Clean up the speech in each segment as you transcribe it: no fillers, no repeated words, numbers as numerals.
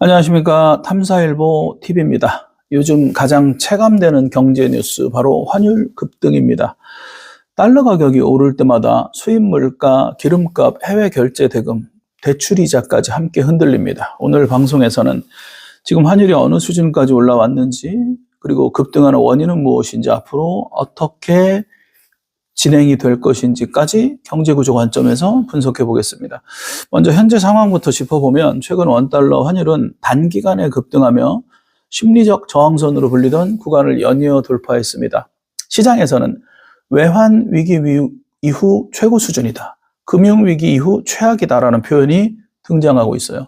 안녕하십니까. 탐사일보 TV입니다. 요즘 가장 체감되는 경제 뉴스 바로 환율 급등입니다. 달러 가격이 오를 때마다 수입 물가, 기름값, 해외 결제 대금, 대출 이자까지 함께 흔들립니다. 오늘 방송에서는 지금 환율이 어느 수준까지 올라왔는지, 그리고 급등하는 원인은 무엇인지, 앞으로 어떻게 진행이 될 것인지까지 경제구조 관점에서 분석해 보겠습니다. 먼저 현재 상황부터 짚어보면 최근 원달러 환율은 단기간에 급등하며 심리적 저항선으로 불리던 구간을 연이어 돌파했습니다. 시장에서는 외환 위기 이후 최고 수준이다, 금융위기 이후 최악이다라는 표현이 등장하고 있어요.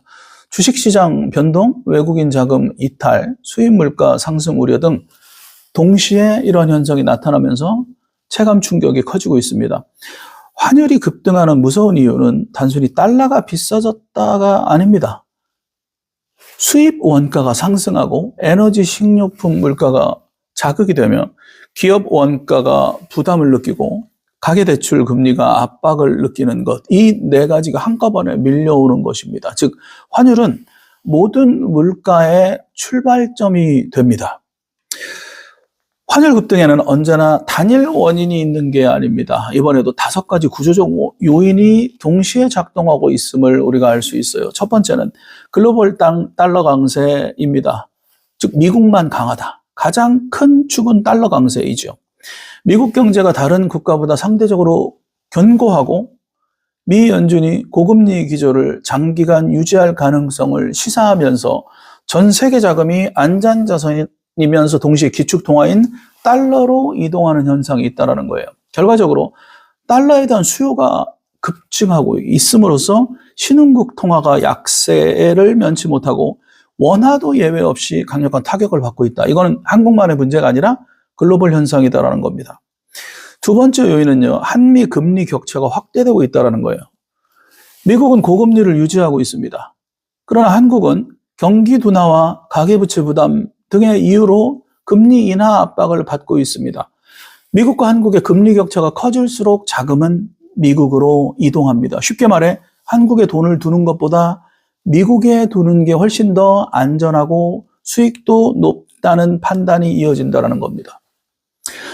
주식시장 변동, 외국인 자금 이탈, 수입 물가 상승 우려 등 동시에 이런 현상이 나타나면서 체감 충격이 커지고 있습니다. 환율이 급등하는 무서운 이유는 단순히 달러가 비싸졌다가 아닙니다. 수입 원가가 상승하고 에너지 식료품 물가가 자극이 되면 기업 원가가 부담을 느끼고 가계대출 금리가 압박을 느끼는 것, 이 네 가지가 한꺼번에 밀려오는 것입니다. 즉 환율은 모든 물가의 출발점이 됩니다. 환율 급등에는 언제나 단일 원인이 있는 게 아닙니다. 이번에도 5가지 구조적 요인이 동시에 작동하고 있음을 우리가 알 수 있어요. 첫 번째는 글로벌 달러 강세입니다. 즉 미국만 강하다. 가장 큰 축은 달러 강세이죠. 미국 경제가 다른 국가보다 상대적으로 견고하고 미 연준이 고금리 기조를 장기간 유지할 가능성을 시사하면서 전 세계 자금이 안전자산이면서 동시에 기축통화인 달러로 이동하는 현상이 있다는 거예요. 결과적으로 달러에 대한 수요가 급증하고 있음으로써 신흥국 통화가 약세를 면치 못하고 원화도 예외 없이 강력한 타격을 받고 있다. 이거는 한국만의 문제가 아니라 글로벌 현상이다라는 겁니다. 두 번째 요인은요, 한미 금리 격차가 확대되고 있다는 거예요. 미국은 고금리를 유지하고 있습니다. 그러나 한국은 경기 둔화와 가계부채 부담 등의 이유로 금리 인하 압박을 받고 있습니다. 미국과 한국의 금리 격차가 커질수록 자금은 미국으로 이동합니다. 쉽게 말해 한국에 돈을 두는 것보다 미국에 두는 게 훨씬 더 안전하고 수익도 높다는 판단이 이어진다는 겁니다.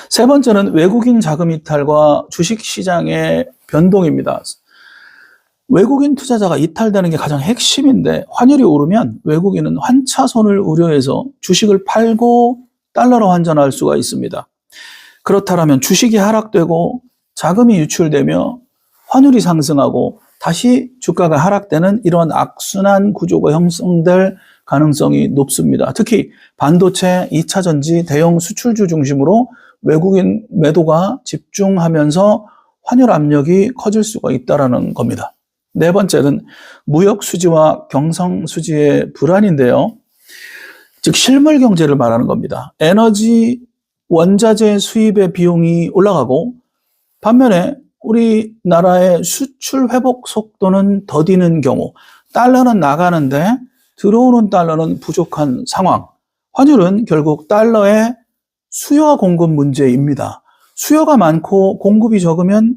세 번째는 외국인 자금 이탈과 주식시장의 변동입니다. 외국인 투자자가 이탈되는 게 가장 핵심인데, 환율이 오르면 외국인은 환차손을 우려해서 주식을 팔고 달러로 환전할 수가 있습니다. 그렇다면 주식이 하락되고 자금이 유출되며 환율이 상승하고 다시 주가가 하락되는 이런 악순환 구조가 형성될 가능성이 높습니다. 특히 반도체, 2차 전지, 대형 수출주 중심으로 외국인 매도가 집중하면서 환율 압력이 커질 수가 있다는 겁니다. 네 번째는 무역 수지와 경상 수지의 불안인데요. 즉 실물 경제를 말하는 겁니다. 에너지, 원자재 수입의 비용이 올라가고 반면에 우리나라의 수출 회복 속도는 더디는 경우, 달러는 나가는데 들어오는 달러는 부족한 상황. 환율은 결국 달러의 수요와 공급 문제입니다. 수요가 많고 공급이 적으면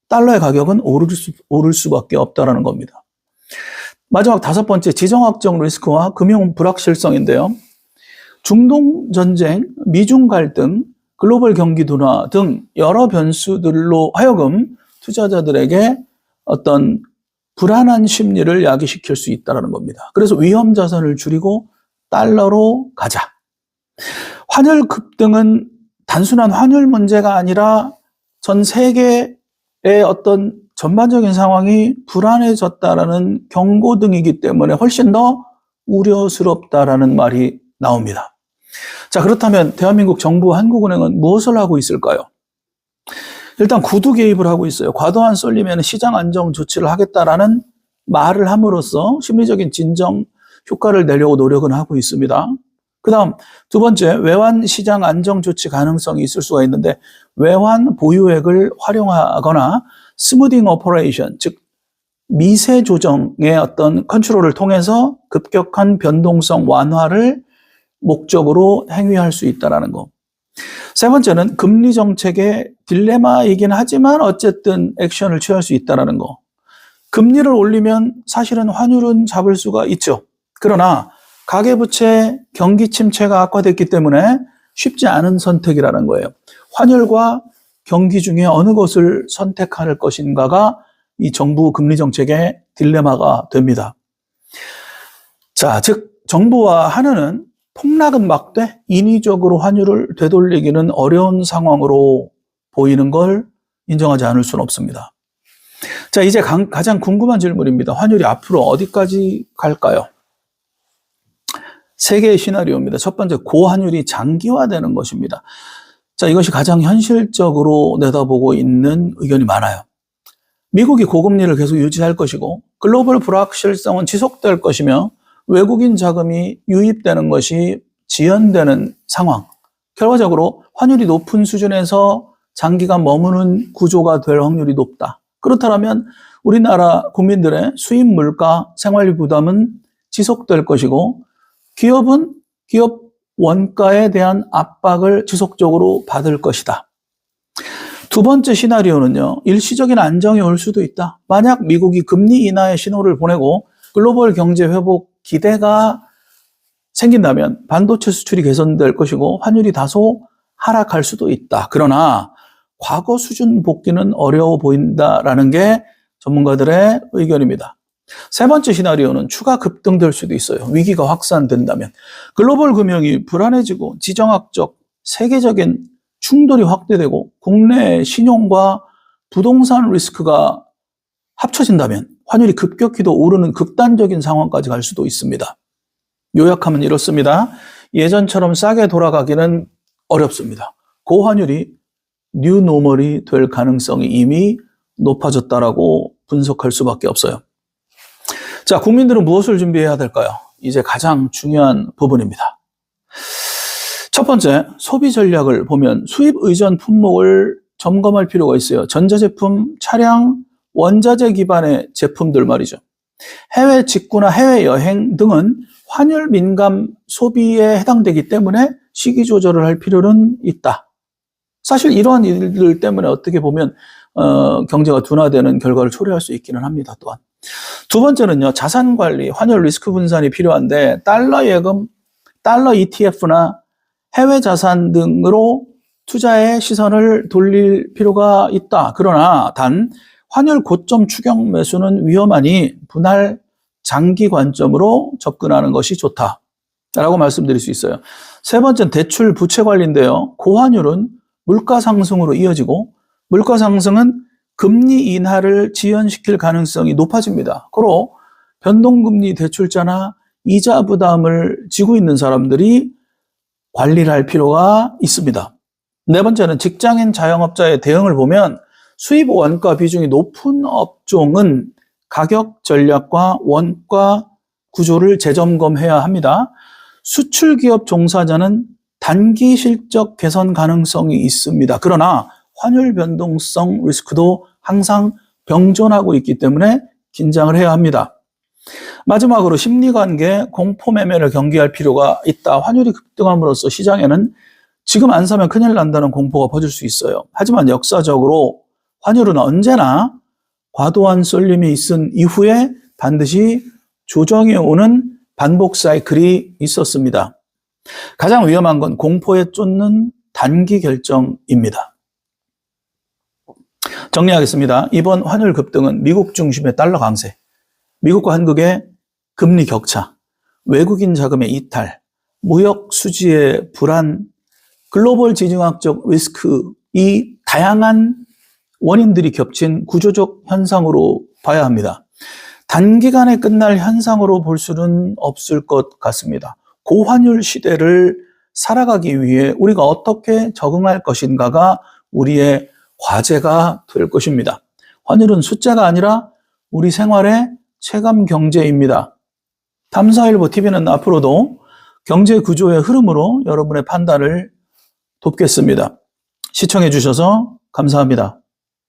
달러의 가격은 오를 수밖에 없다는 겁니다. 마지막 5번째, 지정학적 리스크와 금융 불확실성인데요. 중동 전쟁, 미중 갈등, 글로벌 경기 둔화 등 여러 변수들로 하여금 투자자들에게 어떤 불안한 심리를 야기시킬 수 있다는 겁니다. 그래서 위험 자산을 줄이고 달러로 가자. 환율 급등은 단순한 환율 문제가 아니라 전 세계의 어떤 전반적인 상황이 불안해졌다라는 경고등이기 때문에 훨씬 더 우려스럽다라는 말이 나옵니다. 자, 그렇다면 대한민국 정부 한국은행은 무엇을 하고 있을까요? 일단 구두 개입을 하고 있어요. 과도한 쏠림에는 시장 안정 조치를 하겠다라는 말을 함으로써 심리적인 진정 효과를 내려고 노력은 하고 있습니다. 그 다음 두 번째, 외환 시장 안정 조치 가능성이 있을 수가 있는데, 외환 보유액을 활용하거나 스무딩 오퍼레이션, 즉 미세 조정의 어떤 컨트롤을 통해서 급격한 변동성 완화를 목적으로 행위할 수 있다는 거. 세 번째는 금리 정책의 딜레마이긴 하지만 어쨌든 액션을 취할 수 있다는 거. 금리를 올리면 사실은 환율은 잡을 수가 있죠. 그러나 가계부채 경기 침체가 악화됐기 때문에 쉽지 않은 선택이라는 거예요. 환율과 경기 중에 어느 것을 선택할 것인가가 이 정부 금리 정책의 딜레마가 됩니다. 자, 즉 정부와 한은은 폭락은 막되 인위적으로 환율을 되돌리기는 어려운 상황으로 보이는 걸 인정하지 않을 수는 없습니다. 자, 이제 가장 궁금한 질문입니다. 환율이 앞으로 어디까지 갈까요? 세 개의 시나리오입니다. 첫 번째, 고환율이 장기화되는 것입니다. 자, 이것이 가장 현실적으로 내다보고 있는 의견이 많아요. 미국이 고금리를 계속 유지할 것이고 글로벌 불확실성은 지속될 것이며 외국인 자금이 유입되는 것이 지연되는 상황. 결과적으로 환율이 높은 수준에서 장기간 머무는 구조가 될 확률이 높다. 그렇다면 우리나라 국민들의 수입 물가 생활비 부담은 지속될 것이고 기업은 기업 원가에 대한 압박을 지속적으로 받을 것이다. 두 번째 시나리오는요, 일시적인 안정이 올 수도 있다. 만약 미국이 금리 인하의 신호를 보내고 글로벌 경제 회복 기대가 생긴다면 반도체 수출이 개선될 것이고 환율이 다소 하락할 수도 있다. 그러나 과거 수준 복귀는 어려워 보인다라는 게 전문가들의 의견입니다. 세 번째 시나리오는 추가 급등될 수도 있어요. 위기가 확산된다면. 글로벌 금융이 불안해지고 지정학적, 세계적인 충돌이 확대되고 국내 신용과 부동산 리스크가 합쳐진다면 환율이 급격히 더 오르는 극단적인 상황까지 갈 수도 있습니다. 요약하면 이렇습니다. 예전처럼 싸게 돌아가기는 어렵습니다. 고환율이 뉴노멀이 될 가능성이 이미 높아졌다라고 분석할 수밖에 없어요. 자, 국민들은 무엇을 준비해야 될까요? 이제 가장 중요한 부분입니다. 첫 번째, 소비 전략을 보면 수입 의존 품목을 점검할 필요가 있어요. 전자제품, 차량, 원자재 기반의 제품들 말이죠. 해외 직구나 해외 여행 등은 환율 민감 소비에 해당되기 때문에 시기 조절을 할 필요는 있다. 사실 이러한 일들 때문에 어떻게 보면 경제가 둔화되는 결과를 초래할 수 있기는 합니다. 또한 두 번째는요, 자산 관리, 환율 리스크 분산이 필요한데 달러 예금, 달러 ETF나 해외 자산 등으로 투자의 시선을 돌릴 필요가 있다. 그러나 단 환율 고점 추격 매수는 위험하니 분할 장기 관점으로 접근하는 것이 좋다라고 말씀드릴 수 있어요. 세 번째는 대출 부채 관리인데요. 고환율은 물가 상승으로 이어지고 물가 상승은 금리 인하를 지연시킬 가능성이 높아집니다. 고로 변동금리 대출자나 이자 부담을 지고 있는 사람들이 관리를 할 필요가 있습니다. 네 번째는 직장인 자영업자의 대응을 보면 수입 원가 비중이 높은 업종은 가격 전략과 원가 구조를 재점검해야 합니다. 수출 기업 종사자는 단기 실적 개선 가능성이 있습니다. 그러나 환율 변동성 리스크도 항상 병존하고 있기 때문에 긴장을 해야 합니다. 마지막으로 심리관계, 공포매매를 경계할 필요가 있다. 환율이 급등함으로써 시장에는 지금 안 사면 큰일 난다는 공포가 퍼질 수 있어요. 하지만 역사적으로 환율은 언제나 과도한 쏠림이 있은 이후에 반드시 조정이 오는 반복 사이클이 있었습니다. 가장 위험한 건 공포에 쫓는 단기 결정입니다. 정리하겠습니다. 이번 환율 급등은 미국 중심의 달러 강세, 미국과 한국의 금리 격차, 외국인 자금의 이탈, 무역 수지의 불안, 글로벌 지정학적 리스크, 이 다양한 원인들이 겹친 구조적 현상으로 봐야 합니다. 단기간에 끝날 현상으로 볼 수는 없을 것 같습니다. 고환율 시대를 살아가기 위해 우리가 어떻게 적응할 것인가가 우리의 과제가 될 것입니다. 환율은 숫자가 아니라 우리 생활의 체감 경제입니다. 탐사일보 TV는 앞으로도 경제 구조의 흐름으로 여러분의 판단을 돕겠습니다. 시청해 주셔서 감사합니다.